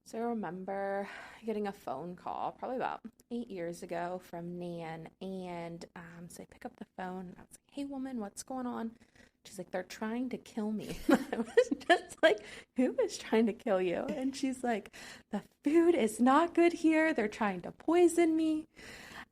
So I remember getting a phone call probably about 8 years ago from Nan. And so I pick up the phone and I was like, hey, woman, what's going on? She's like, they're trying to kill me. I was just like, who is trying to kill you? And she's like, the food is not good here. They're trying to poison me.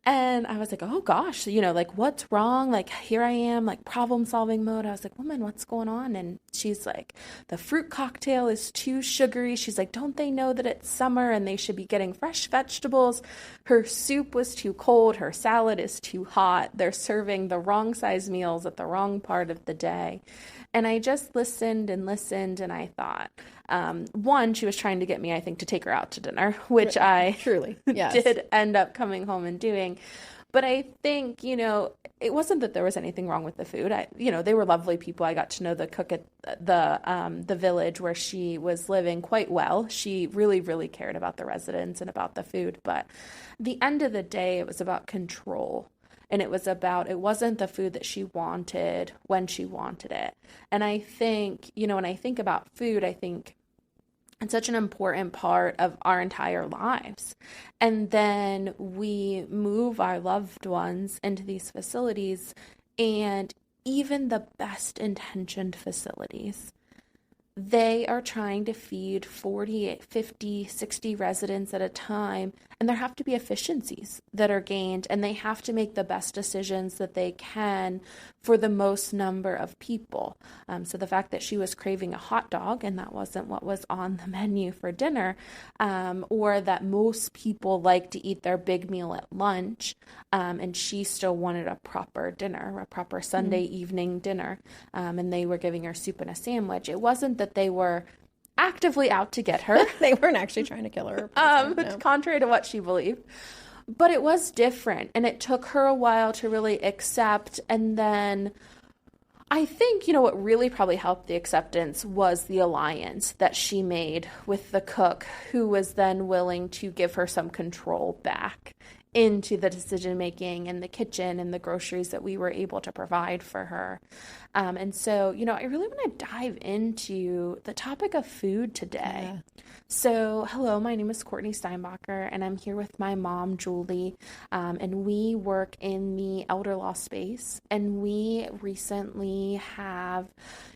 And I was like, oh gosh, like what's wrong? Like here I am, like problem solving mode. I was like, woman, what's going on? And she's like, the fruit cocktail is too sugary. She's like, don't they know that it's summer and they should be getting fresh vegetables? Her soup was too cold. Her salad is too hot. They're serving the wrong size meals at the wrong part of the day. And I just listened and listened, and I thought, one, she was trying to get me, I think, to take her out to dinner, which I Truly, yes. did end up coming home and doing. But I think, it wasn't that there was anything wrong with the food. They were lovely people. I got to know the cook at the village where she was living quite well. She really, really cared about the residents and about the food. But at the end of the day, it was about control. And it wasn't the food that she wanted when she wanted it. And I think, when I think about food, I think it's such an important part of our entire lives. And then we move our loved ones into these facilities, and even the best intentioned facilities, they are trying to feed 40, 50, 60 residents at a time, and there have to be efficiencies that are gained, and they have to make the best decisions that they can for the most number of people. So the fact that she was craving a hot dog and that wasn't what was on the menu for dinner, or that most people like to eat their big meal at lunch, and she still wanted a proper dinner, a proper Sunday evening dinner, and they were giving her soup and a sandwich. It wasn't that they were actively out to get her. They weren't actually trying to kill her. No. Contrary to what she believed. But it was different, and it took her a while to really accept. And then I think, what really probably helped the acceptance was the alliance that she made with the cook, who was then willing to give her some control back into the decision making and the kitchen and the groceries that we were able to provide for her. And so, I really want to dive into the topic of food today. Yeah. So, hello, my name is Cortney Steinbacher, and I'm here with my mom, Julie, and we work in the elder law space, and we recently have,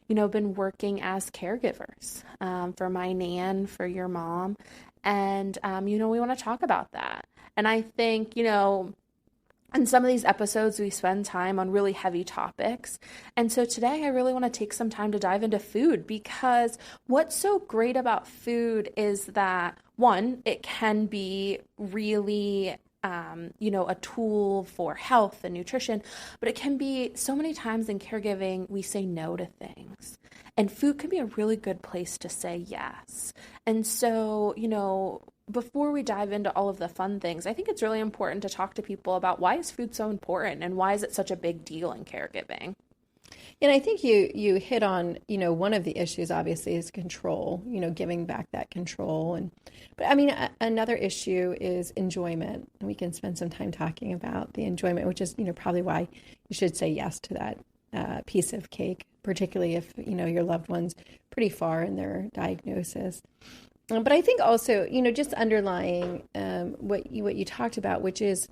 been working as caregivers for my nan, for your mom, and, we want to talk about that. And I think, in some of these episodes, we spend time on really heavy topics. And so today I really want to take some time to dive into food, because what's so great about food is that, one, it can be really a tool for health and nutrition, but it can be so many times in caregiving, we say no to things. And food can be a really good place to say yes. And so, before we dive into all of the fun things, I think it's really important to talk to people about why is food so important and why is it such a big deal in caregiving. And I think you hit on, one of the issues obviously is control, giving back that control. But I mean, another issue is enjoyment. And we can spend some time talking about the enjoyment, which is, probably why you should say yes to that piece of cake, particularly if, your loved one's pretty far in their diagnosis. But I think also, just underlying what you talked about, which is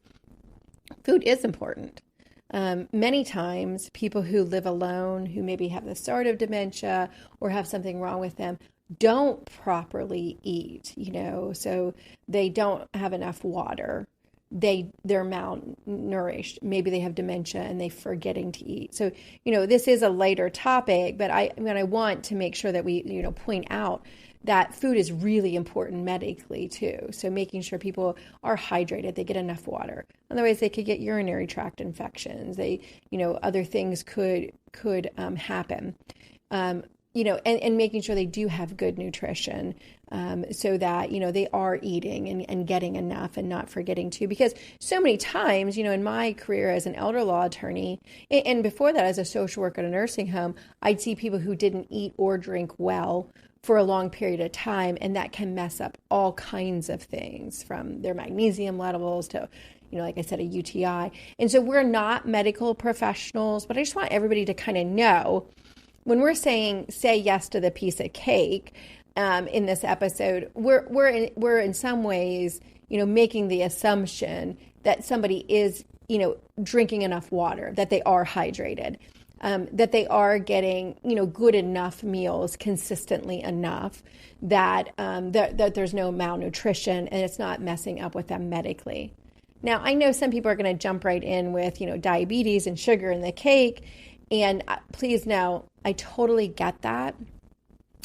food is important. Many times people who live alone, who maybe have the start of dementia or have something wrong with them, don't properly eat, so they don't have enough water. They're malnourished. Maybe they have dementia and they're forgetting to eat. So, this is a lighter topic, but I want to make sure that we, point out that food is really important medically too. So making sure people are hydrated, they get enough water. Otherwise, they could get urinary tract infections. They, other things could happen. And making sure they do have good nutrition, so that, they are eating and getting enough and not forgetting to. Because so many times, in my career as an elder law attorney, and before that as a social worker at a nursing home, I'd see people who didn't eat or drink well for a long period of time, and that can mess up all kinds of things, from their magnesium levels to, like I said, a UTI. And so we're not medical professionals, but I just want everybody to kind of know, when we're saying say yes to the piece of cake, in this episode, we're in some ways, making the assumption that somebody is, drinking enough water, that they are hydrated, that they are getting, good enough meals consistently enough that, that there's no malnutrition and it's not messing up with them medically. Now, I know some people are going to jump right in with, diabetes and sugar in the cake. And please know, I totally get that.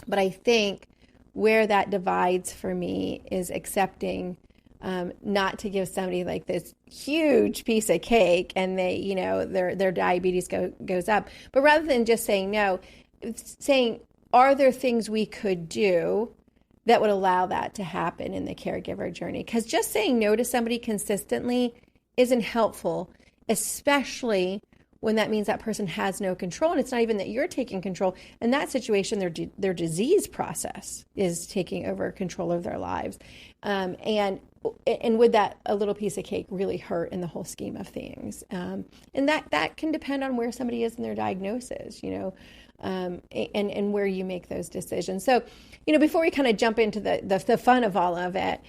But I think where that divides for me is accepting not to give somebody like this huge piece of cake and they, their diabetes goes up. But rather than just saying no, saying, are there things we could do that would allow that to happen in the caregiver journey? Because just saying no to somebody consistently isn't helpful, especially when that means that person has no control. And it's not even that you're taking control. In that situation, their disease process is taking over control of their lives. And would that a little piece of cake really hurt in the whole scheme of things? And that can depend on where somebody is in their diagnosis, and where you make those decisions. So, before we kind of jump into the fun of all of it,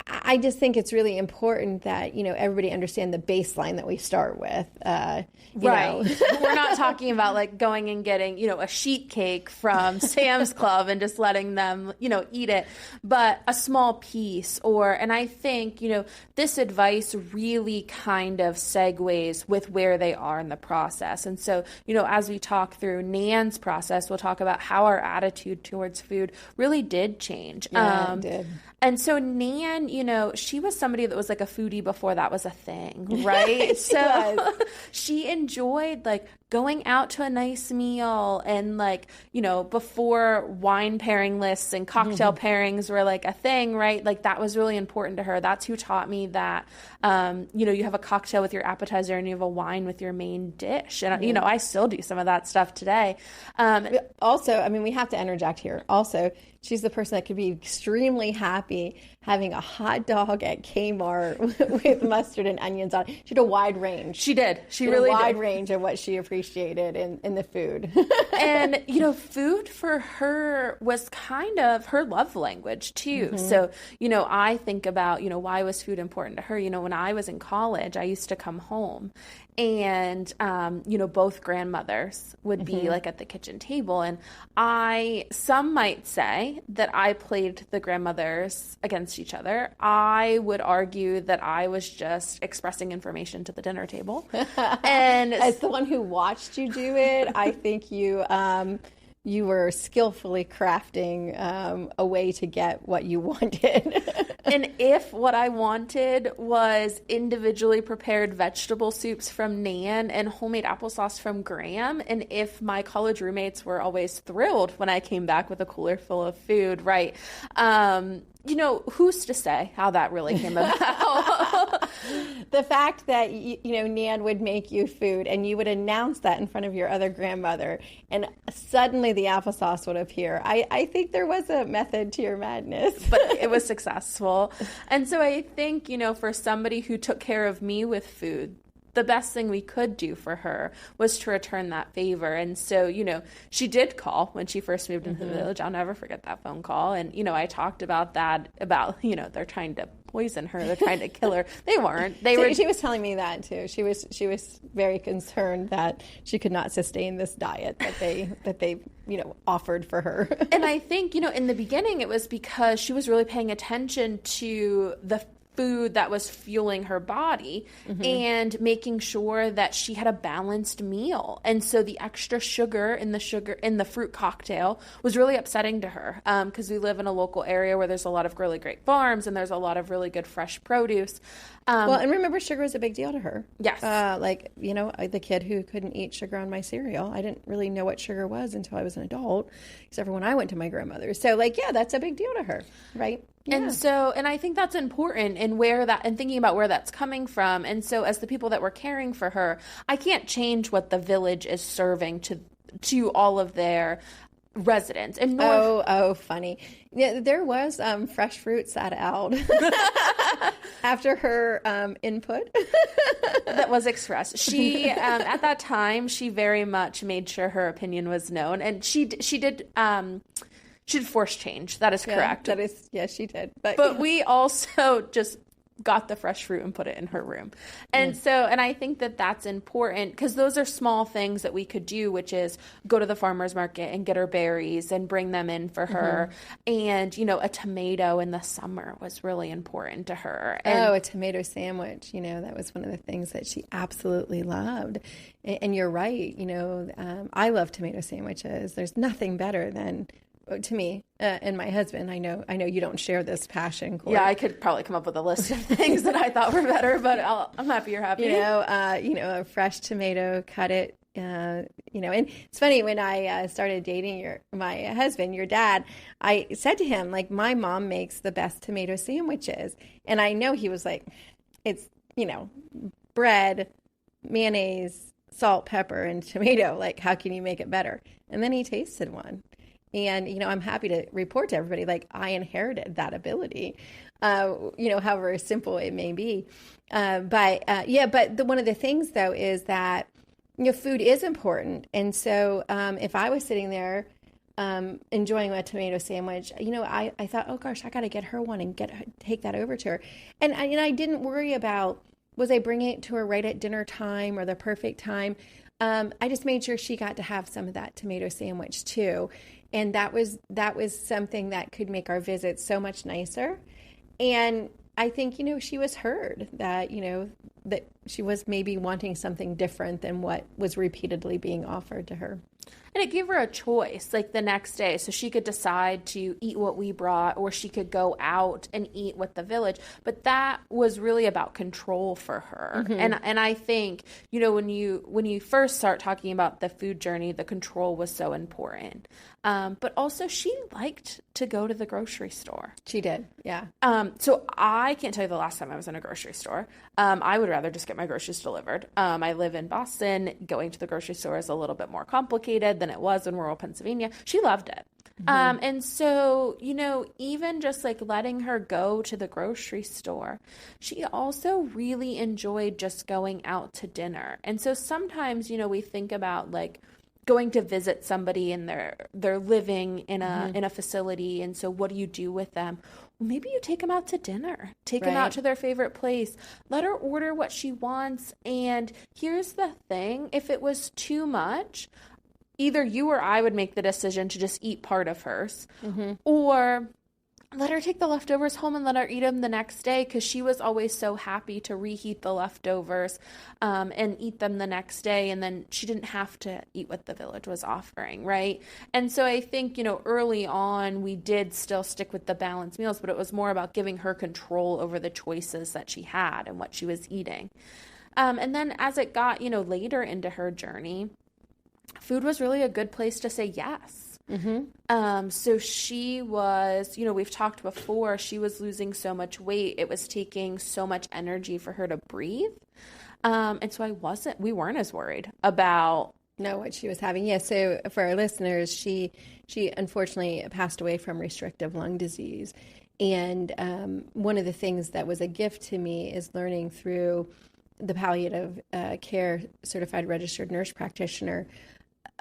I just think it's really important that, everybody understand the baseline that we start with. Right. We're not talking about like going and getting, a sheet cake from Sam's Club and just letting them, eat it, but a small piece and I think, this advice really kind of segues with where they are in the process. And so, as we talk through Nan's process, we'll talk about how our attitude towards food really did change. Yeah, it did. And so Nan, she was somebody that was like a foodie before that was a thing, right? So she enjoyed like going out to a nice meal and like, before wine pairing lists and cocktail pairings were like a thing, right? Like that was really important to her. That's who taught me that, you have a cocktail with your appetizer and you have a wine with your main dish. And, I still do some of that stuff today. Also, we have to interject here. Also, she's the person that could be extremely happy having a hot dog at Kmart with mustard and onions on it. She had a wide range. She did. She really did. A wide range of what she appreciated in the food. And, food for her was kind of her love language too. Mm-hmm. So, I think about, why was food important to her? When I was in college, I used to come home and, both grandmothers would be like at the kitchen table. And some might say that I played the grandmothers against each other. I would argue that I was just expressing information to the dinner table. And as the one who watched you do it, I think you were skillfully crafting a way to get what you wanted. And if what I wanted was individually prepared vegetable soups from Nan and homemade applesauce from Graham, and if my college roommates were always thrilled when I came back with a cooler full of food, right? Who's to say how that really came about? The fact that, Nan would make you food and you would announce that in front of your other grandmother and suddenly the applesauce would appear. I think there was a method to your madness. But it was successful. And so I think, for somebody who took care of me with food, the best thing we could do for her was to return that favor. And so, she did call when she first moved into the village. I'll never forget that phone call. And, I talked about that, they're trying to poison her. They're trying to kill her. They weren't. She was telling me that too. She was very concerned that she could not sustain this diet that they offered for her. And I think, in the beginning, it was because she was really paying attention to the food that was fueling her body and making sure that she had a balanced meal. And so the extra sugar in the fruit cocktail was really upsetting to her because we live in a local area where there's a lot of really great farms and there's a lot of really good fresh produce. And remember, sugar was a big deal to her. Yes. The kid who couldn't eat sugar on my cereal. I didn't really know what sugar was until I was an adult, except for when I went to my grandmother's. So, that's a big deal to her, right? Yeah. And I think that's important and thinking about where that's coming from. And so as the people that were caring for her, I can't change what the village is serving to all of their residents. And funny. Yeah, there was fresh fruit sat out after her input that was expressed. She at that time she very much made sure her opinion was known, and she did. She did force change. That is correct. That is, yes, she did. But we also just got the fresh fruit and put it in her room. And and I think that that's important because those are small things that we could do, which is go to the farmer's market and get her berries and bring them in for her. And, a tomato in the summer was really important to her. And, a tomato sandwich, that was one of the things that she absolutely loved. And you're right. I love tomato sandwiches. There's nothing better than, to me, and my husband. I know you don't share this passion, Court. Yeah, I could probably come up with a list of things that I thought were better, but I'm happy you're happy. A fresh tomato, cut it. And it's funny, when I started dating my husband, your dad, I said to him, like, my mom makes the best tomato sandwiches, and I know he was like, it's bread, mayonnaise, salt, pepper, and tomato. Like, how can you make it better? And then he tasted one. And, I'm happy to report to everybody, like, I inherited that ability, however simple it may be. But one of the things, though, is that, food is important. And so if I was sitting there enjoying a tomato sandwich, I thought, oh, gosh, I got to get her one and take that over to her. And I didn't worry about, was I bringing it to her right at dinner time or the perfect time? I just made sure she got to have some of that tomato sandwich, too. And that was something that could make our visit so much nicer. And I think, she was heard that, that she was maybe wanting something different than what was repeatedly being offered to her. And it gave her a choice, like the next day. So she could decide to eat what we brought, or she could go out and eat with the village. But that was really about control for her. And I think, when you first start talking about the food journey, the control was so important. But also she liked to go to the grocery store. She did, yeah. So I can't tell you the last time I was in a grocery store. I would rather just get my groceries delivered. I live in Boston. Going to the grocery store is a little bit more complicated than it was in rural Pennsylvania. She loved it. And so, even just like letting her go to the grocery store, she also really enjoyed just going out to dinner. And so sometimes, we think about like going to visit somebody and they're living in a facility. And so what do you do with them? Well, maybe you take them out to dinner, take them out to their favorite place, let her order what she wants. And here's the thing, if it was too much, either you or I would make the decision to just eat part of hers, or let her take the leftovers home and let her eat them the next day, because she was always so happy to reheat the leftovers and eat them the next day. And then she didn't have to eat what the village was offering, right? And so I think, early on, we did still stick with the balanced meals, but it was more about giving her control over the choices that she had and what she was eating. And then as it got, later into her journey, food was really a good place to say yes. So she was, we've talked before, she was losing so much weight. It was taking so much energy for her to breathe. And so we weren't as worried about what she was having. Yeah. So for our listeners, she unfortunately passed away from restrictive lung disease. And one of the things that was a gift to me is learning through the palliative care certified registered nurse practitioner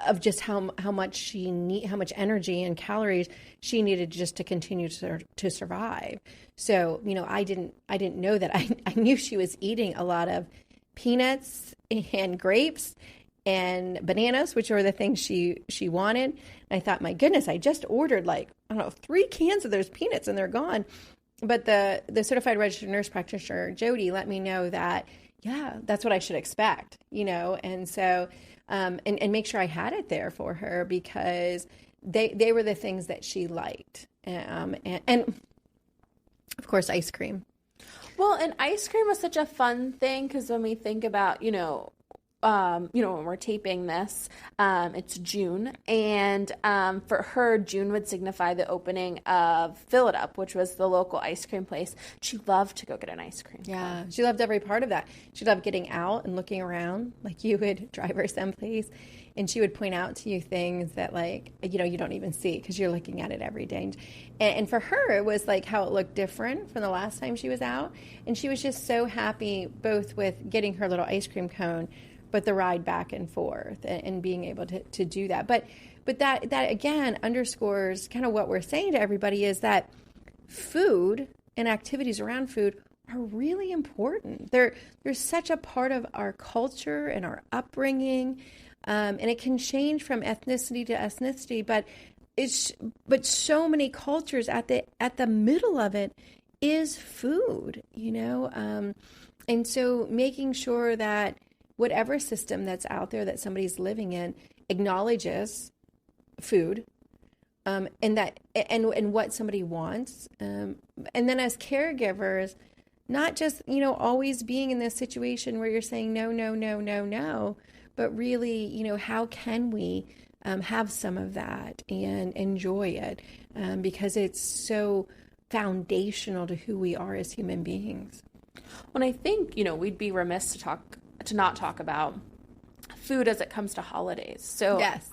of just how much how much energy and calories she needed just to continue to survive. So, I didn't know that. I knew she was eating a lot of peanuts and grapes and bananas, which are the things she wanted. And I thought, my goodness, I just ordered 3 cans of those peanuts and they're gone. But the certified registered nurse practitioner, Jody, let me know that, yeah, that's what I should expect, and so and make sure I had it there for her, because they were the things that she liked. And of course, ice cream. Well, and ice cream was such a fun thing, because when we think about, when we're taping this, it's June, and for her, June would signify the opening of Fill It Up, which was the local ice cream place. She loved to go get an ice cream. Yeah, she loved every part of that. She loved getting out and looking around, like you would drive her someplace, and she would point out to you things that, you don't even see because you're looking at it every day. And for her, it was like how it looked different from the last time she was out, and she was just so happy both with getting her little ice cream cone, but the ride back and forth and being able to do that. But But that again underscores kind of what we're saying to everybody is that food and activities around food are really important. They're such a part of our culture and our upbringing, and it can change from ethnicity to ethnicity. But so many cultures at the middle of it is food, and so making sure that whatever system that's out there that somebody's living in acknowledges food, and what somebody wants, and then as caregivers, not just always being in this situation where you're saying no, no, no, no, no, but really how can we have some of that and enjoy it, because it's so foundational to who we are as human beings. When I think we'd be remiss to not talk about food as it comes to holidays. So yes.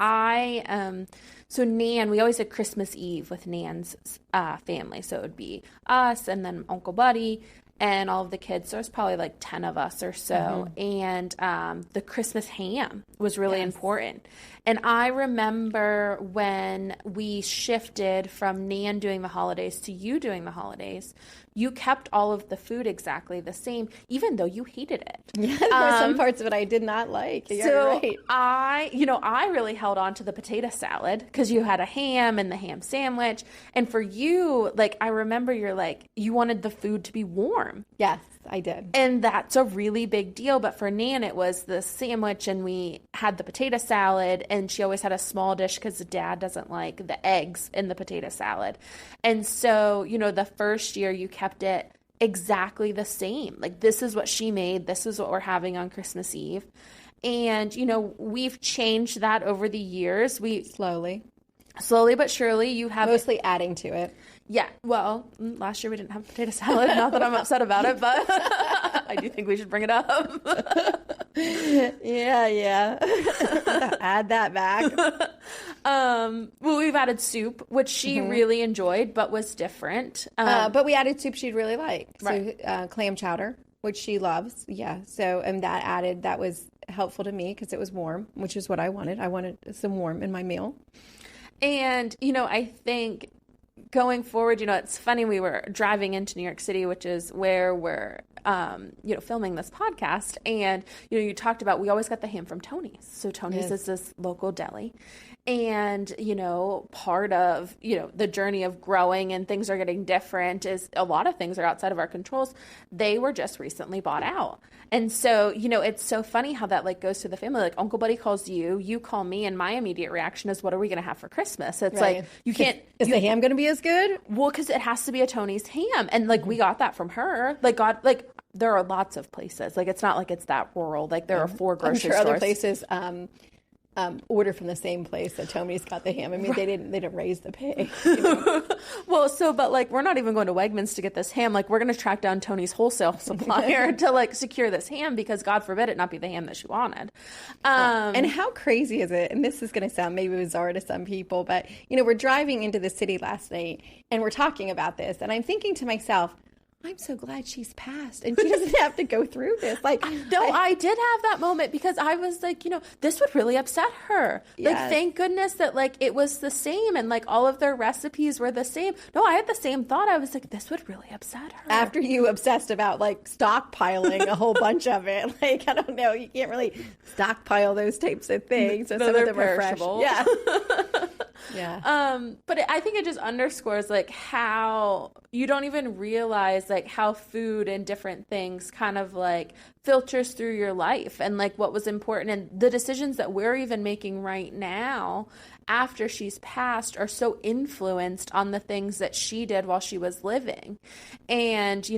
So Nan, we always did Christmas Eve with Nan's family. So it would be us and then Uncle Buddy and all of the kids. So there's probably like 10 of us or so. Mm-hmm. And the Christmas ham was really important. And I remember when we shifted from Nan doing the holidays to you doing the holidays, you kept all of the food exactly the same, even though you hated it. Yeah, there were some parts of it I did not like. You're right. I really held on to the potato salad because you had a ham and the ham sandwich. And for you, like, I remember you wanted the food to be warm. Yes, I did. And that's a really big deal. But for Nan, it was the sandwich and we had the potato salad, and she always had a small dish because Dad doesn't like the eggs in the potato salad. And so, the first year you kept it exactly the same. Like, this is what she made. This is what we're having on Christmas Eve. And, we've changed that over the years. Slowly but surely you have mostly adding to it. Yeah. Well, last year we didn't have potato salad. Not that I'm upset about it, but I do think we should bring it up. Yeah. Add that back. Well, we've added soup, which she really enjoyed, but was different. But we added soup she'd really like. Right. So clam chowder, which she loves. Yeah. So, and that was helpful to me because it was warm, which is what I wanted. I wanted some warm in my meal. And, I think going forward, it's funny, we were driving into New York City, which is where we're, filming this podcast. And, you talked about, we always got the ham from Tony's. So Tony's is this local deli. And, part of, the journey of growing and things are getting different is a lot of things are outside of our controls. They were just recently bought out. And so, it's so funny how that goes through the family. Like, Uncle Buddy calls you call me, and my immediate reaction is, what are we going to have for Christmas? It's right. like, you can't. Is the ham going to be as good? Well, because it has to be a Tony's ham. And we got that from her. There are lots of places. It's not like it's that rural. There are 4 grocery stores. Other places order from the same place that Tony's got the ham. I mean, they didn't raise the pay. Well, but we're not even going to Wegmans to get this ham. We're going to track down Tony's wholesale supplier to secure this ham because God forbid it not be the ham that she wanted. And how crazy is it? And this is going to sound maybe bizarre to some people, but we're driving into the city last night and we're talking about this, and I'm thinking to myself, I'm so glad she's passed and she doesn't have to go through this. I did have that moment because I was this would really upset her. Yes. Thank goodness that it was the same and all of their recipes were the same. No, I had the same thought. I was like, this would really upset her. After you obsessed about stockpiling a whole bunch of it, I don't know, you can't really stockpile those types of things. So some of them are fresh. Yeah. Yeah. But I think it just underscores how you don't even realize how food and different things kind of filters through your life and what was important, and the decisions that we're even making right now after she's passed are so influenced on the things that she did while she was living. And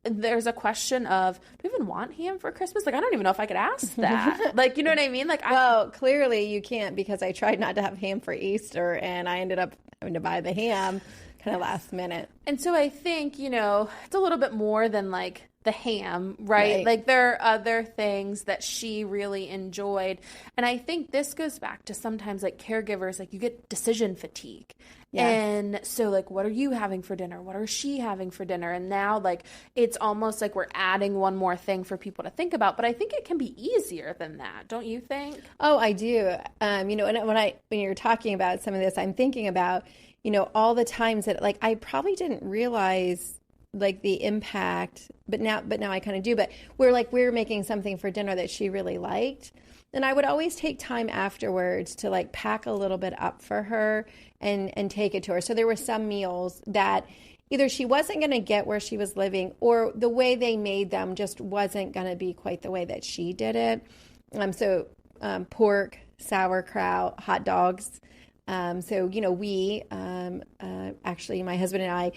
there's a question of, do we even want ham for Christmas? I don't even know if I could ask that. You know what I mean? Well, clearly you can't, because I tried not to have ham for Easter and I ended up having to buy the ham kind of last minute. And so I think, it's a little bit more than the ham, right? Right. Like there are other things that she really enjoyed. And I think this goes back to sometimes like caregivers, like you get decision fatigue. Yes. And so like, what are you having for dinner? What are she having for dinner? And now like, it's almost like we're adding one more thing for people to think about. But I think it can be easier than that. Don't you think? Oh, I do. You know, and when you're talking about some of this, I'm thinking about, you know, all the times that like I probably didn't realize like the impact, but now I kind of do. But we're making something for dinner that she really liked, and I would always take time afterwards to like pack a little bit up for her and take it to her. So there were some meals that either she wasn't going to get where she was living, or the way they made them just wasn't going to be quite the way that she did it. So pork, sauerkraut, hot dogs. So, you know, we actually, my husband and I,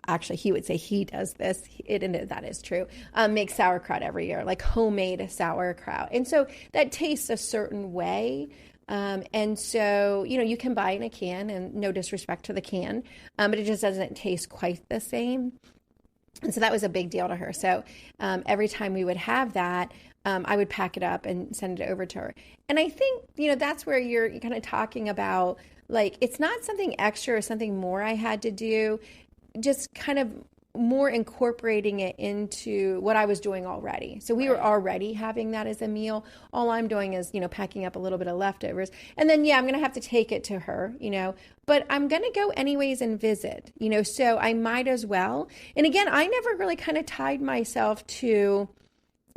actually, he would say he does this, and that is true, make sauerkraut every year, like homemade sauerkraut. And so that tastes a certain way. And so, you know, you can buy in a can, and no disrespect to the can, but it just doesn't taste quite the same. And so that was a big deal to her. So every time we would have that, I would pack it up and send it over to her. And I think, you know, that's where you're kind of talking about, like, it's not something extra or something more I had to do, just kind of more incorporating it into what I was doing already. So we were already having that as a meal. All I'm doing is, you know, packing up a little bit of leftovers. And then, yeah, I'm going to have to take it to her, you know, but I'm going to go anyways and visit, you know, so I might as well. And again, I never really kind of tied myself to,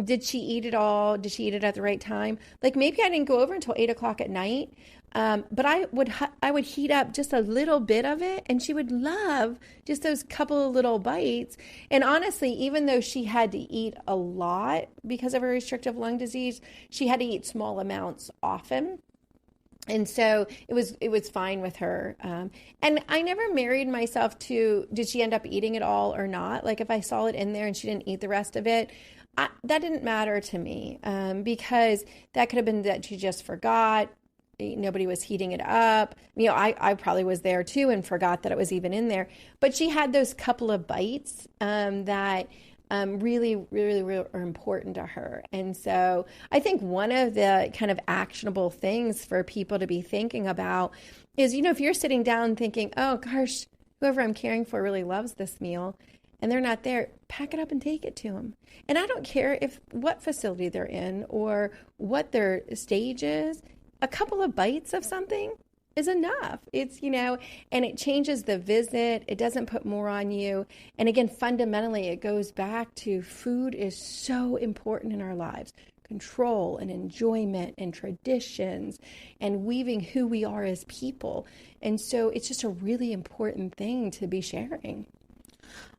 did she eat it all? Did she eat it at the right time? Like maybe I didn't go over until 8 o'clock at night. But I would heat up just a little bit of it, and she would love just those couple of little bites. And honestly, even though she had to eat a lot because of her restrictive lung disease, she had to eat small amounts often. And so it was fine with her. And I never married myself to, did she end up eating it all or not? Like if I saw it in there and she didn't eat the rest of it, that didn't matter to me, because that could have been that she just forgot. Nobody was heating it up. You know, I probably was there too and forgot that it was even in there. But she had those couple of bites that really, really, really are important to her. And so I think one of the kind of actionable things for people to be thinking about is, you know, if you're sitting down thinking, oh gosh, whoever I'm caring for really loves this meal, and they're not there, pack it up and take it to them. And I don't care what facility they're in or what their stage is. A couple of bites of something is enough. It's, you know, and it changes the visit. It doesn't put more on you. And again, fundamentally, it goes back to food is so important in our lives. Control and enjoyment and traditions and weaving who we are as people. And so it's just a really important thing to be sharing.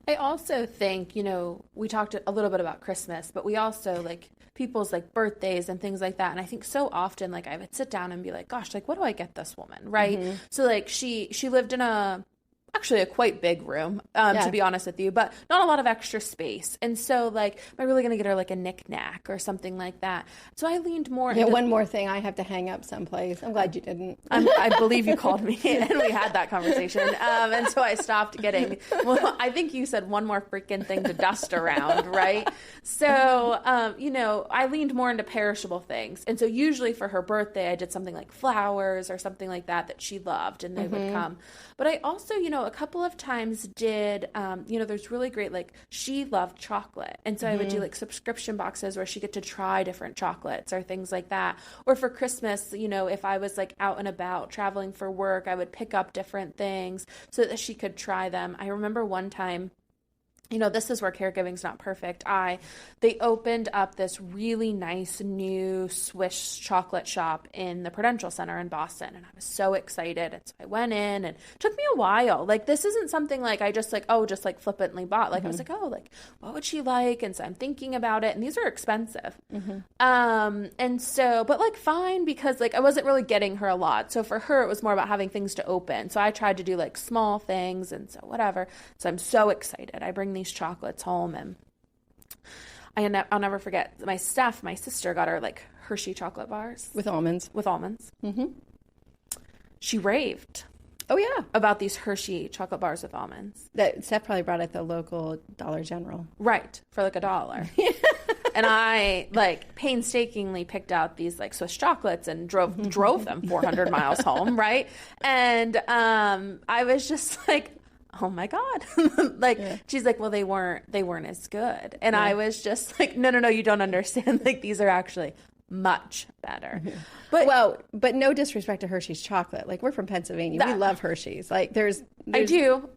I also think, you know, we talked a little bit about Christmas, but we also like people's like birthdays and things like that. And I think so often, like I would sit down and be like, gosh, like what do I get this woman? Right. Mm-hmm. So like she lived in actually a quite big room, to be honest with you, but not a lot of extra space. And so like, am I really going to get her like a knick-knack or something like that? So I leaned more. Yeah, one more thing I have to hang up someplace. I'm glad you didn't. I believe you called me and we had that conversation. And so I stopped getting, well, I think you said one more freaking thing to dust around, right? So, you know, I leaned more into perishable things. And so usually for her birthday, I did something like flowers or something like that she loved and they would come. But I also, you know, a couple of times did, you know, there's really great, like she loved chocolate. And so I would do like subscription boxes where she get to try different chocolates or things like that. Or for Christmas, you know, if I was like out and about traveling for work, I would pick up different things so that she could try them. I remember one time, you know, this is where caregiving's not perfect. They opened up this really nice new Swiss chocolate shop in the Prudential Center in Boston. And I was so excited. And so I went in and it took me a while. Like, this isn't something like I just like, just like flippantly bought. Like, I was like, like, what would she like? And so I'm thinking about it. And these are expensive. And so, but like fine, because like I wasn't really getting her a lot. So for her, it was more about having things to open. So I tried to do like small things and so whatever. So I'm so excited. I bring these chocolates home and I'll never forget my sister got her like Hershey chocolate bars with almonds. She raved. Oh, yeah. about these Hershey chocolate bars with almonds. That Seth probably brought at the local Dollar General. Right, for like $1. And I like painstakingly picked out these like Swiss chocolates and drove them 400 miles home, right? And I was just like, oh my God. Like, she's like, well, they weren't as good. And I was just like, no, you don't understand. Like, these are actually much better. But no disrespect to Hershey's chocolate. Like, we're from Pennsylvania. We love Hershey's. Like, there's I do.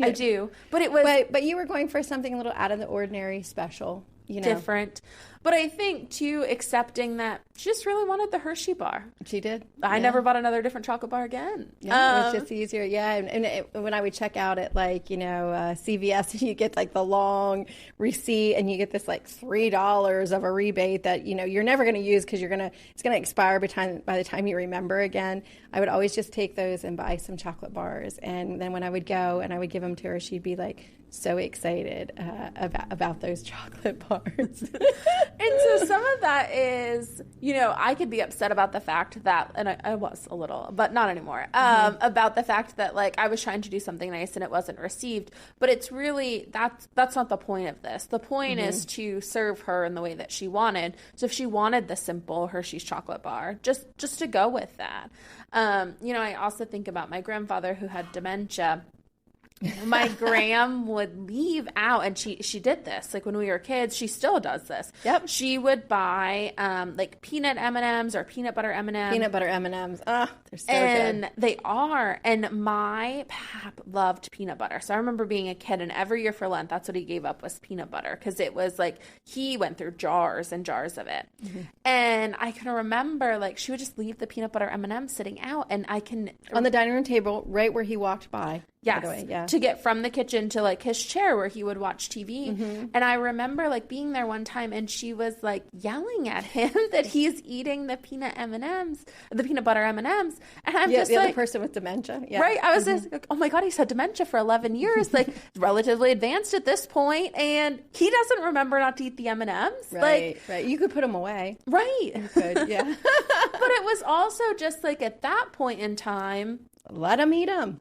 But it was but you were going for something a little out of the ordinary, special, different. But I think too, accepting that she just really wanted the Hershey bar. She did. I never bought another different chocolate bar again. Yeah, it was just easier. Yeah, and when I would check out at like CVS, you get like the long receipt, and you get this like $3 of a rebate that you're never going to use because it's gonna expire by the time you remember again. I would always just take those and buy some chocolate bars, and then when I would go and I would give them to her, she'd be like so excited about those chocolate bars. And so some of that is, I could be upset about the fact that, and I was a little, but not anymore, about the fact that like I was trying to do something nice and it wasn't received. But it's really, that's not the point of this. The point is to serve her in the way that she wanted. So if she wanted the simple Hershey's chocolate bar, just to go with that. I also think about my grandfather who had dementia. My gram would leave out, and she did this like when we were kids. She still does this. Yep. She would buy like peanut M&Ms or peanut butter M&Ms. Peanut butter M&Ms. Ah, they're so and good. They are. And my pap loved peanut butter. So I remember being a kid, and every year for Lent, that's what he gave up was peanut butter, because it was like he went through jars and jars of it. And I can remember like she would just leave the peanut butter M&Ms sitting out, and I can on the dining room table right where he walked by. Yes, by the way, yeah. To get from the kitchen to like his chair where he would watch TV. And I remember like being there one time, and she was like yelling at him that he's eating the peanut M&Ms, the peanut butter M&Ms. And I'm just the like, other person with dementia. Yeah. Right. I was just like, oh my God, he's had dementia for 11 years, like relatively advanced at this point, and he doesn't remember not to eat the M&Ms. Right. You could put them away. Right. You could, yeah. But it was also just like at that point in time, let him eat them.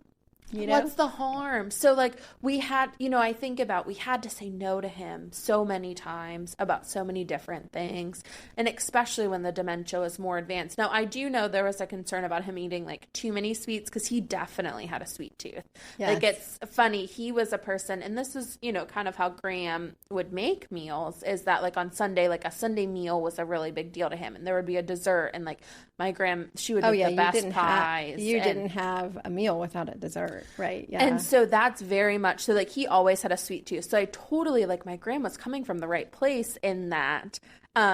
What's the harm? So like we had, I think about, we had to say no to him so many times about so many different things. And especially when the dementia was more advanced. Now I do know there was a concern about him eating like too many sweets, because he definitely had a sweet tooth. Yes. Like it's funny. He was a person, and this is, kind of how Graham would make meals, is that like on Sunday, like a Sunday meal was a really big deal to him. And there would be a dessert, and like my Graham, she would make the best pies. You didn't have a meal without a dessert. Right. Yeah. And so that's very much so like he always had a sweet tooth. So I totally like my grandma's coming from the right place in that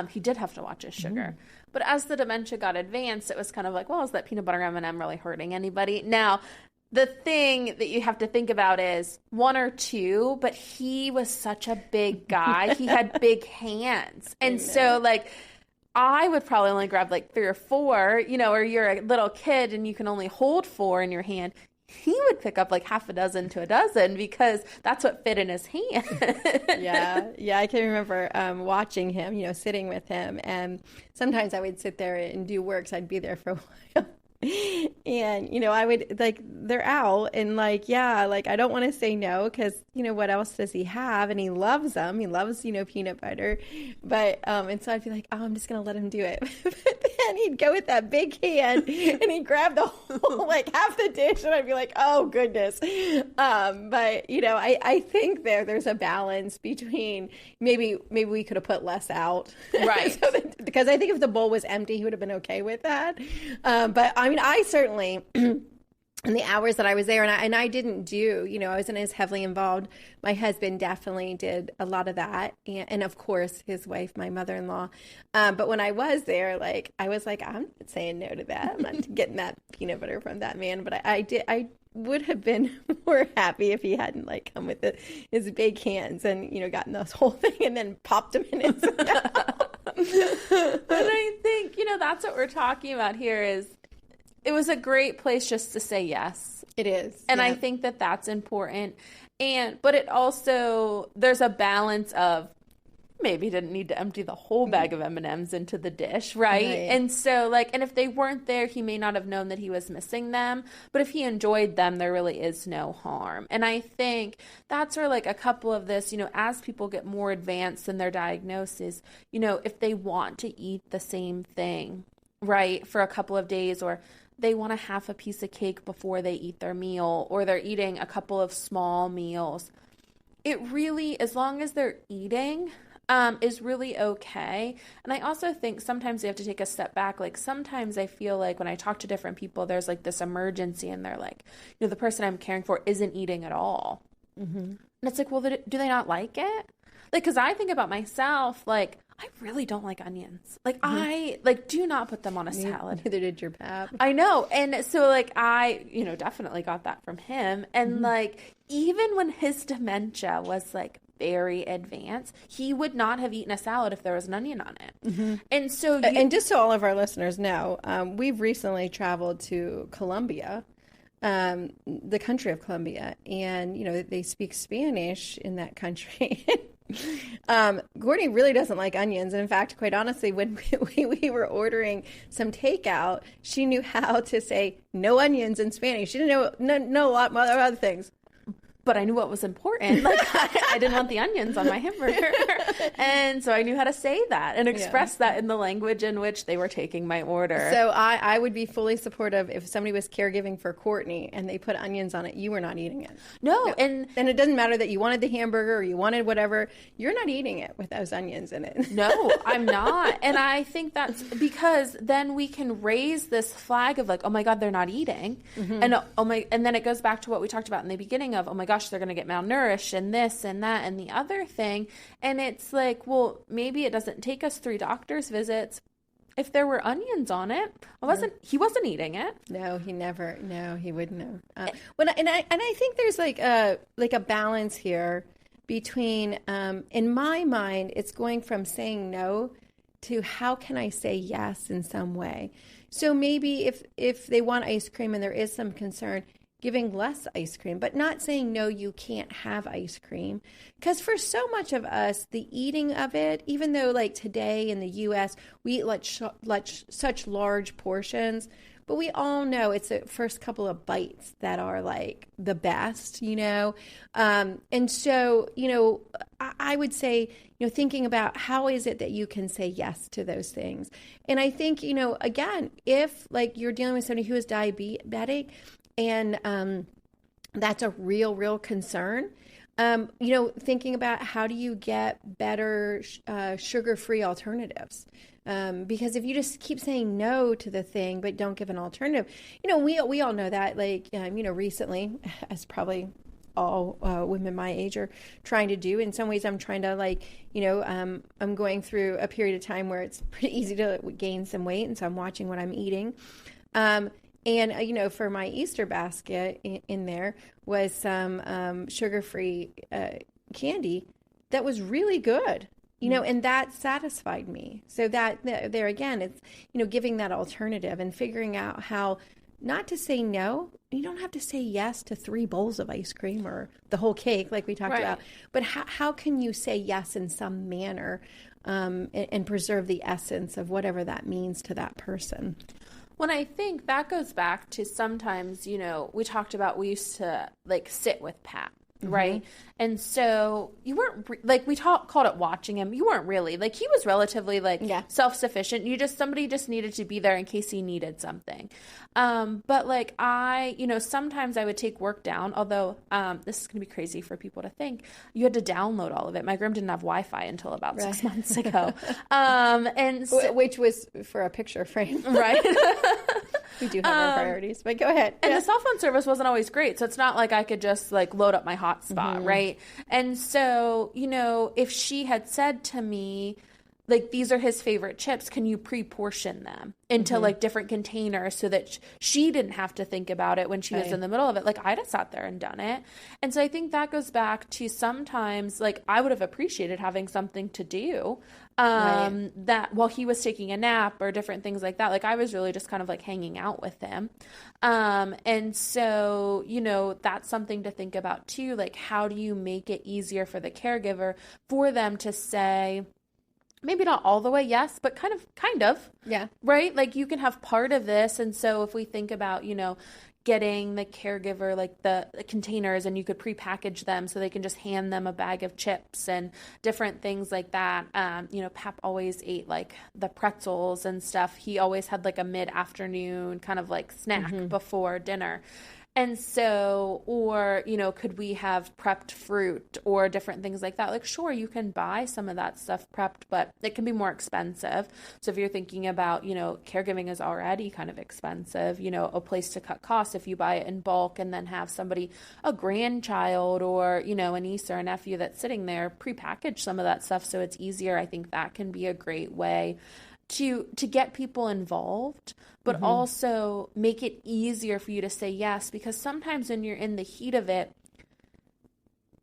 he did have to watch his sugar. But as the dementia got advanced, it was kind of like, well, is that peanut butter M&M really hurting anybody? Now, the thing that you have to think about is 1 or 2, but he was such a big guy. He had big hands. And so like I would probably only grab like 3 or 4, or you're a little kid and you can only hold 4 in your hand. He would pick up like half a dozen to a dozen, because that's what fit in his hand. Yeah. I can remember watching him, sitting with him, and sometimes I would sit there and do work, so I'd be there for a while. And, I would like, they're out, and like, yeah, like I don't want to say no, because, what else does he have? And he loves them. He loves, peanut butter. But, and so I'd be like, oh, I'm just going to let him do it. But then he'd go with that big hand and he'd grab the whole, like half the dish, and I'd be like, oh goodness. But, I think there's a balance between maybe we could have put less out. Right. Because I think if the bowl was empty, he would have been okay with that. But I mean, I certainly, in the hours that I was there, and I didn't do, I wasn't as heavily involved. My husband definitely did a lot of that. And of course, his wife, my mother-in-law. But when I was there, like, I was like, I'm not saying no to that. I'm not getting that peanut butter from that man. But I would have been more happy if he hadn't like come with his big hands and, gotten this whole thing and then popped him in his mouth. And I think, that's what we're talking about here is, it was a great place just to say yes. It is. And I think that that's important. But it also, there's a balance of maybe didn't need to empty the whole bag of M&Ms into the dish, right? And so like, and if they weren't there, he may not have known that he was missing them, but if he enjoyed them, there really is no harm. And I think that's where like a couple of this, you know, as people get more advanced in their diagnosis, you know, if they want to eat the same thing, right, for a couple of days, or they want a half a piece of cake before they eat their meal, or they're eating a couple of small meals, it really, as long as they're eating, is really okay. And I also think sometimes you have to take a step back. Like sometimes I feel like when I talk to different people, there's like this emergency and they're like, you know, the person I'm caring for isn't eating at all. And it's like, well, do they not like it? Like, because I think about myself, like, I really don't like onions. Like, I, like, do not put them on a salad. Neither did your pap. I know. And so, like, I, you know, definitely got that from him. And, like, even when his dementia was, like, very advanced, he would not have eaten a salad if there was an onion on it. And so, and just so all of our listeners know, we've recently traveled to Colombia, the country of Colombia, and, you know, they speak Spanish in that country. Courtney really doesn't like onions. And in fact, quite honestly, when we were ordering some takeout, she knew how to say no onions in Spanish. She didn't know a lot of other things. But I knew what was important. Like, I didn't want the onions on my hamburger. And so I knew how to say that and express that in the language in which they were taking my order. So I would be fully supportive if somebody was caregiving for Courtney and they put onions on it, you were not eating it. No. And it doesn't matter that you wanted the hamburger or you wanted whatever. You're not eating it with those onions in it. No, I'm not. And I think that's because then we can raise this flag of like, oh my God, they're not eating. And and then it goes back to what we talked about in the beginning of, oh my gosh, they're going to get malnourished and this and that and the other thing. And it's like, well, maybe it doesn't take us 3 doctor's visits. If there were onions on it, he wasn't eating it. No, he wouldn't have. And I think there's like a balance here between, in my mind, it's going from saying no to how can I say yes in some way. So maybe if they want ice cream and there is some concern, giving less ice cream, but not saying, no, you can't have ice cream. Because for so much of us, the eating of it, even though like today in the U.S., we eat such large portions, but we all know it's the first couple of bites that are like the best, you know? And so, you know, I would say, you know, thinking about how is it that you can say yes to those things. And I think, you know, again, if like you're dealing with somebody who is diabetic, and that's a real concern. You know, thinking about how do you get better sugar-free alternatives? Because if you just keep saying no to the thing but don't give an alternative, you know, we all know that. Like, you know, recently, as probably all women my age are trying to do. In some ways, I'm trying to like, you know, I'm going through a period of time where it's pretty easy to gain some weight, and so I'm watching what I'm eating. And, you know, for my Easter basket in there was some sugar-free candy that was really good, you know, and that satisfied me. So that there again, it's, you know, giving that alternative and figuring out how not to say no. You don't have to say yes to 3 bowls of ice cream or the whole cake like we talked about. But how can you say yes in some manner and preserve the essence of whatever that means to that person? When I think that goes back to sometimes, you know, we talked about we used to like sit with Pat, right? And so you weren't like we called it watching him. You weren't really like he was relatively like self-sufficient. Somebody just needed to be there in case he needed something. But like you know, sometimes I would take work down, although this is going to be crazy for people to think. You had to download all of it. My grandma didn't have Wi-Fi until about 6 months ago. And so, which was for a picture frame. Right. We do have our priorities, but go ahead. And the cell phone service wasn't always great. So it's not like I could just like load up my hotspot, right? And so, you know, if she had said to me, like, these are his favorite chips, can you pre-portion them into like different containers so that she didn't have to think about it when she was in the middle of it? Like, I'd have sat there and done it. And so I think that goes back to sometimes, like, I would have appreciated having something to do that while he was taking a nap or different things like that. Like, I was really just kind of like hanging out with him. And so, you know, that's something to think about too. Like, how do you make it easier for the caregiver for them to say, maybe not all the way, yes, but kind of, Yeah. right? Like you can have part of this. And so if we think about, getting the caregiver like the containers, and you could prepackage them so they can just hand them a bag of chips and different things like that. Pap always ate like the pretzels and stuff. He always had like a mid-afternoon kind of like snack before dinner. And so, or, could we have prepped fruit or different things like that? Like, sure, you can buy some of that stuff prepped, but it can be more expensive. So if you're thinking about, caregiving is already kind of expensive, a place to cut costs if you buy it in bulk and then have somebody, a grandchild or, a niece or a nephew that's sitting there, prepackage some of that stuff so it's easier. I think that can be a great way to get people involved, but also make it easier for you to say yes, because sometimes when you're in the heat of it,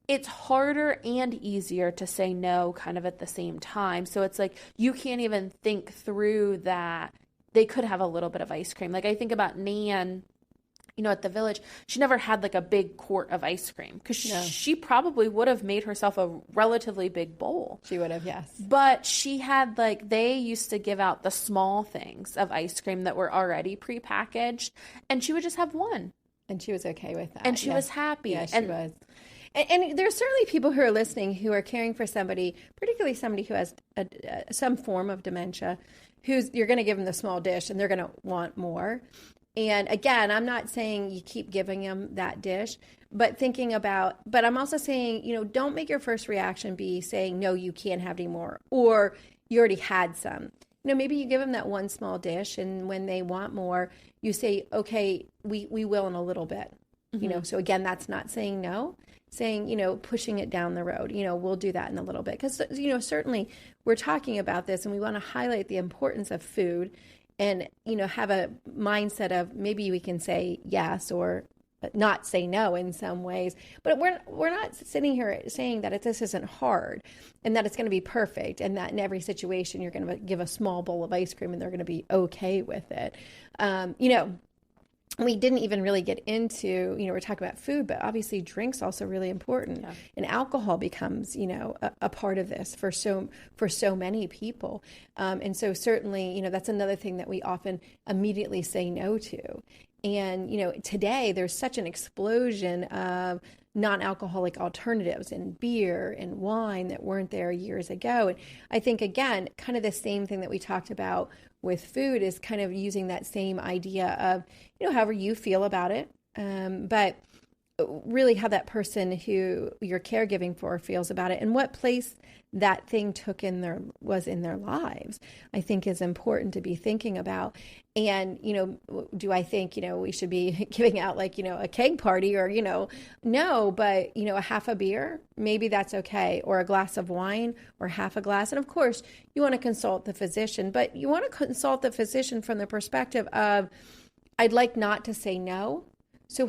it's harder and easier to say no kind of at the same time. So it's like you can't even think through that they could have a little bit of ice cream. Like I think about Nan, at the village, she never had like a big quart of ice cream because she probably would have made herself a relatively big bowl. She would have, yes. But she had they used to give out the small things of ice cream that were already prepackaged, and she would just have one. And she was okay with that. And she was happy. Yeah, she was. And there's certainly people who are listening who are caring for somebody, particularly somebody who has some form of dementia, you're going to give them the small dish and they're going to want more. And again, I'm not saying you keep giving them that dish, but I'm also saying, don't make your first reaction be saying, no, you can't have any more, or you already had some. Maybe you give them that one small dish, and when they want more, you say, okay, we will in a little bit. So again, that's not saying no, saying, pushing it down the road, we'll do that in a little bit. Because, certainly we're talking about this and we want to highlight the importance of food. And, have a mindset of maybe we can say yes or not say no in some ways. But we're not sitting here saying that this isn't hard and that it's going to be perfect and that in every situation you're going to give a small bowl of ice cream and they're going to be okay with it. We didn't even really get into, we're talking about food, but obviously drink's also really important. Yeah. And alcohol becomes, a part of this for so many people. And so certainly, that's another thing that we often immediately say no to. And, today there's such an explosion of non-alcoholic alternatives in beer and wine that weren't there years ago. And I think, again, kind of the same thing that we talked about with food is kind of using that same idea of, however you feel about it, but really how that person who you're caregiving for feels about it and what place that thing was in their lives, I think is important to be thinking about. And, do I think, we should be giving out a keg party or, no, but, a half a beer, maybe that's okay. Or a glass of wine or half a glass. And of course you want to consult the physician, but you want to consult the physician from the perspective of, I'd like not to say no. So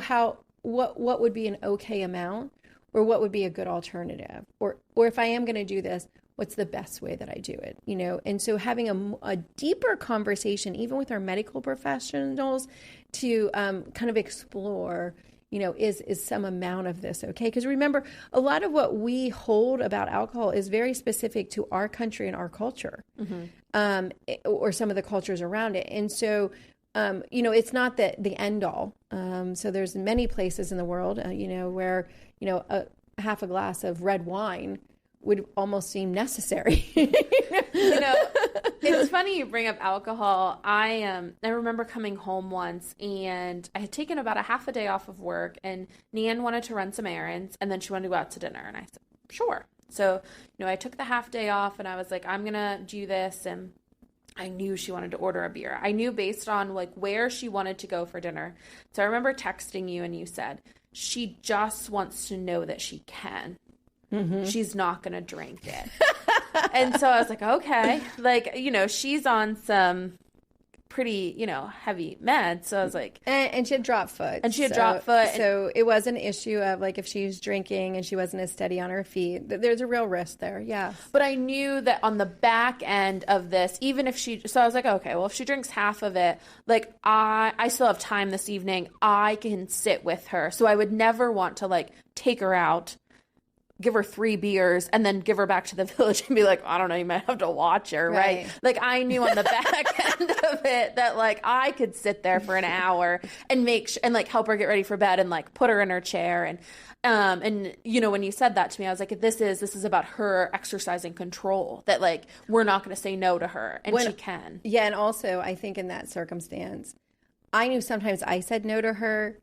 what would be an okay amount, or what would be a good alternative, or if I am going to do this, what's the best way that I do it, And so having a deeper conversation, even with our medical professionals, to kind of explore, is some amount of this okay? Because remember, a lot of what we hold about alcohol is very specific to our country and our culture, or some of the cultures around it, and so. It's not the end all. So there's many places in the world, where, a half a glass of red wine would almost seem necessary. It's funny you bring up alcohol. I remember coming home once and I had taken about a half a day off of work, and Nan wanted to run some errands and then she wanted to go out to dinner. And I said, sure. So, I took the half day off and I was like, I'm going to do this. And I knew she wanted to order a beer. I knew based on where she wanted to go for dinner. So I remember texting you and you said, she just wants to know that she can. Mm-hmm. She's not going to drink it. And so I was like, okay. She's on some pretty, heavy meds. So I was like... And she had drop foot. So it was an issue of if she's drinking and she wasn't as steady on her feet, there's a real risk there, yeah. But I knew that on the back end of this, even if so I was like, okay, well, if she drinks half of it, I still have time this evening. I can sit with her. So I would never want to take her out give her 3 beers and then give her back to the village and be like, I don't know, you might have to watch her, right? Like I knew on the back end of it that like I could sit there for an hour and and like help her get ready for bed and like put her in her chair. And you know, when you said that to me, I was like, this is about her exercising control, that like we're not going to say no to her, and she can. Yeah, and also I think in that circumstance, I knew sometimes I said no to her,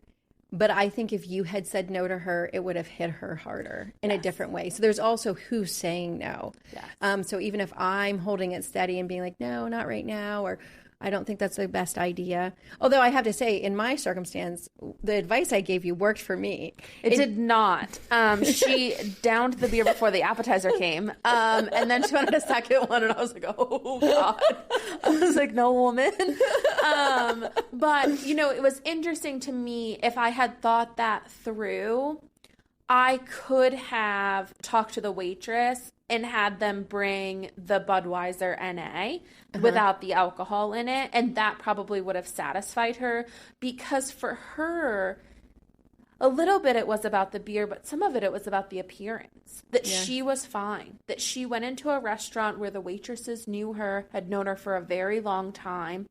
but I think if you had said no to her, it would have hit her harder in a different way. So there's also who's saying no. Yes. So even if I'm holding it steady and being like, no, not right now, or I don't think that's the best idea. Although I have to say, in my circumstance, the advice I gave you worked for me. It did not. She downed the beer before the appetizer came. And then she wanted a second one. And I was like, oh, God. I was like, no, woman. But, you know, it was interesting to me. If I had thought that through, I could have talked to the waitress and had them bring the Budweiser NA without the alcohol in it. And that probably would have satisfied her, because for her, a little bit it was about the beer, but some of it was about the appearance, that she was fine, that she went into a restaurant where the waitresses knew her, had known her for a very long time,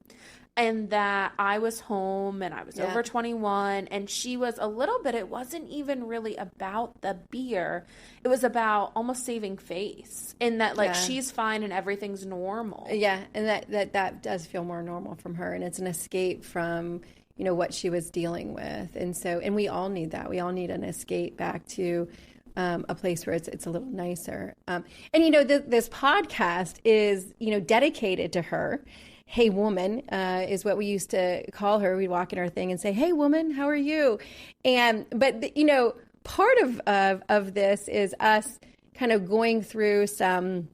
and that I was home and I was over 21, and she was a little bit, it wasn't even really about the beer. It was about almost saving face, in that like she's fine and everything's normal. Yeah, and that does feel more normal from her, and it's an escape from, you know, what she was dealing with. And so, and we all need that. We all need an escape back to a place where it's a little nicer. And, you know, this podcast is, you know, dedicated to her. Hey woman, is what we used to call her. We'd walk in our thing and say, hey woman, how are you? But you know, part of this is us kind of going through some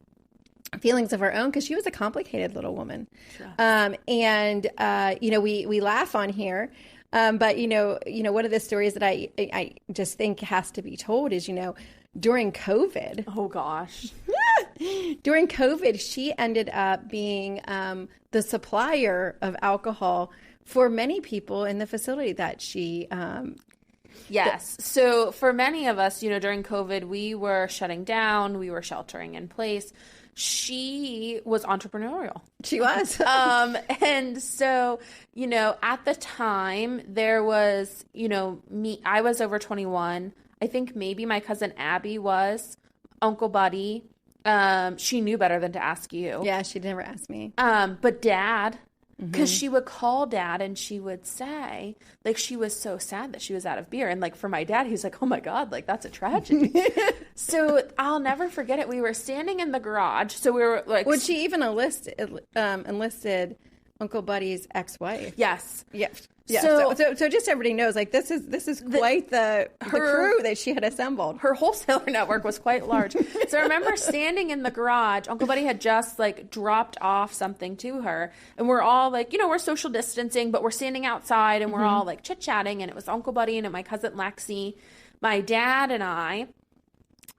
feelings of our own, because she was a complicated little woman. Sure. You know, we laugh on here. But you know, one of the stories that I just think has to be told is, you know, during COVID. Oh gosh. During COVID, she ended up being the supplier of alcohol for many people in the facility that she. Yes. So for many of us, you know, during COVID, we were shutting down, we were sheltering in place. She was entrepreneurial. She was. And so, you know, at the time there was, you know, I was over 21. I think maybe my cousin Abby was, Uncle Buddy. She knew better than to ask you. Yeah, she never asked me. But Dad, because she would call Dad and she would say, like, she was so sad that she was out of beer. And like for my dad, he's like, oh my God, like that's a tragedy. So I'll never forget it. We were standing in the garage. So we were like, would she even enlisted Uncle Buddy's ex-wife? Yes. Yes. Yeah. So just so everybody knows, like this is quite the crew that she had assembled. Her wholesaler network was quite large. So I remember standing in the garage. Uncle Buddy had just like dropped off something to her, and we're all like, you know, we're social distancing, but we're standing outside and we're all like chit chatting. And it was Uncle Buddy and my cousin Lexi, my dad and I.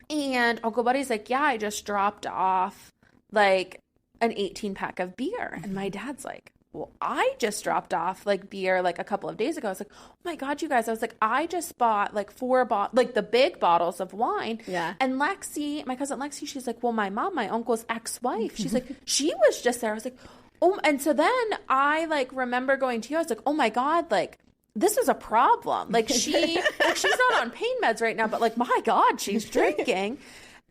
And Uncle Buddy's like, yeah, I just dropped off like an 18-pack of beer, and my dad's like, well, I just dropped off like beer like a couple of days ago. I was like, oh my God, you guys. I was like, I just bought like 4 like the big bottles of wine. Yeah. And Lexi, my cousin Lexi, she's like, well, my mom, my uncle's ex-wife, she's like, she was just there. I was like, oh, and so then I like remember going to you. I was like, oh my God, like this is a problem. Like she's not on pain meds right now, but like, my God, she's drinking.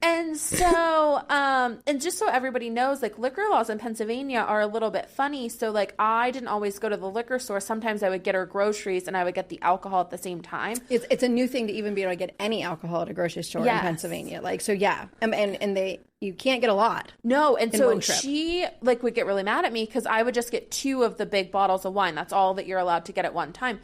And so, and just so everybody knows, like liquor laws in Pennsylvania are a little bit funny. So like I didn't always go to the liquor store. Sometimes I would get her groceries and I would get the alcohol at the same time. It's a new thing to even be able to get any alcohol at a grocery store in Pennsylvania. Like, so yeah. And you can't get a lot. No. And so she like would get really mad at me because I would just get 2 of the big bottles of wine. That's all that you're allowed to get at one time.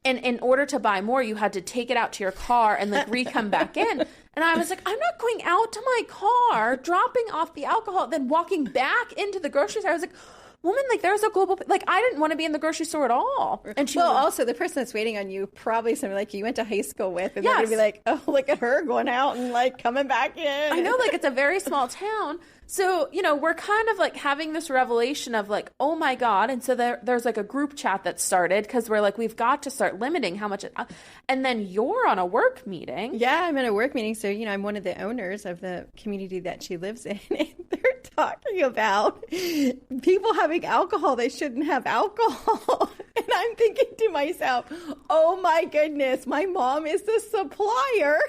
And in order to buy more, you had to take it out to your car and like come back in. And I was like, I'm not going out to my car, dropping off the alcohol, then walking back into the grocery store. I was like, woman, like there's a global, like I didn't want to be in the grocery store at all. And she well, also the person that's waiting on you, probably somebody like you went to high school with, and they're Yes. gonna be like, oh, look at her going out and like coming back in. I know, like it's a very small town. So, you know, we're kind of like having this revelation of like, oh my God. And so there's like a group chat that started because we're like, we've got to start limiting how much and then you're on a work meeting. Yeah, I'm in a work meeting. So, you know, I'm one of the owners of the community that she lives in. And they're talking about people having alcohol. They shouldn't have alcohol. And I'm thinking to myself, oh my goodness, my mom is the supplier.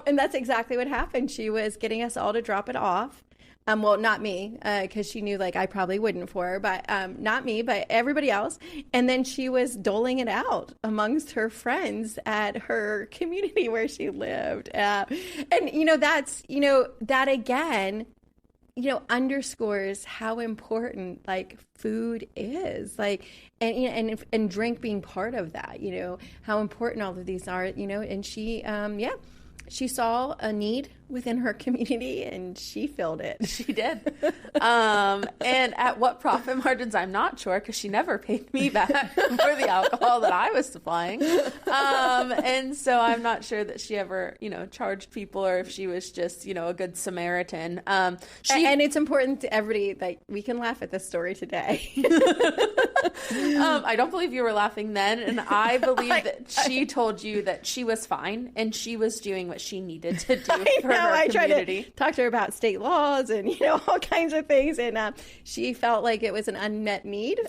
And that's exactly what happened. She was getting us all to drop it off. Well, not me, because she knew like I probably wouldn't for her, but not me, but everybody else. And then she was doling it out amongst her friends at her community where she lived. And, you know, that's, you know, that again, you know, underscores how important like food is, like, and you know, and drink being part of that, you know, how important all of these are, you know, and she, she saw a need within her community and she filled it. She did. And at what profit margins, I'm not sure because she never paid me back for the alcohol that I was supplying. And so I'm not sure that she ever, you know, charged people or if she was just, you know, a good Samaritan. And it's important to everybody that we can laugh at this story today. I don't believe you were laughing then. And I believe that she told you that she was fine and she was doing what she needed to do for her I community. tried to talk to her about state laws and, you know, all kinds of things. And she felt like it was an unmet need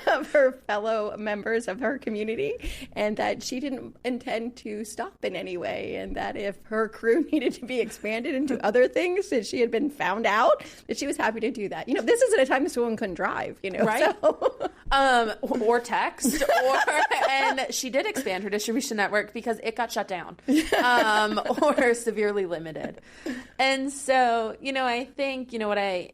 of her fellow members of her community and that she didn't intend to stop in any way. And that if her crew needed to be expanded into other things, that she had been found out, that she was happy to do that. You know, this isn't a time this woman couldn't drive, you know. Right. So. Or text, and she did expand her distribution network because it got shut down, or severely limited. And so, you know, I think, you know, what I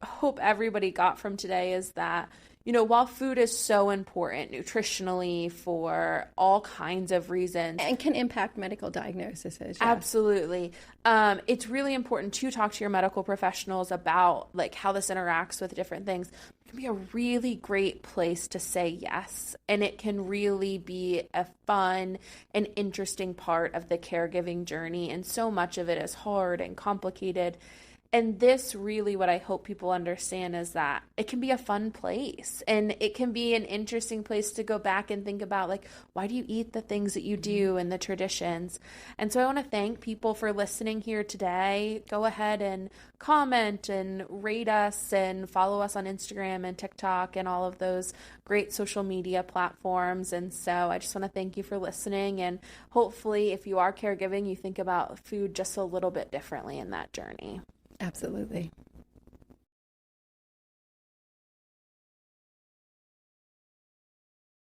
hope everybody got from today is that, you know, while food is so important nutritionally for all kinds of reasons. And can impact medical diagnoses. Yeah. Absolutely. It's really important to talk to your medical professionals about like how this interacts with different things. It can be a really great place to say yes. And it can really be a fun and interesting part of the caregiving journey. And so much of it is hard and complicated. And this really, what I hope people understand is that it can be a fun place and it can be an interesting place to go back and think about, like, why do you eat the things that you do and the traditions? And so I want to thank people for listening here today. Go ahead and comment and rate us and follow us on Instagram and TikTok and all of those great social media platforms. And so I just want to thank you for listening. And hopefully, if you are caregiving, you think about food just a little bit differently in that journey. Absolutely.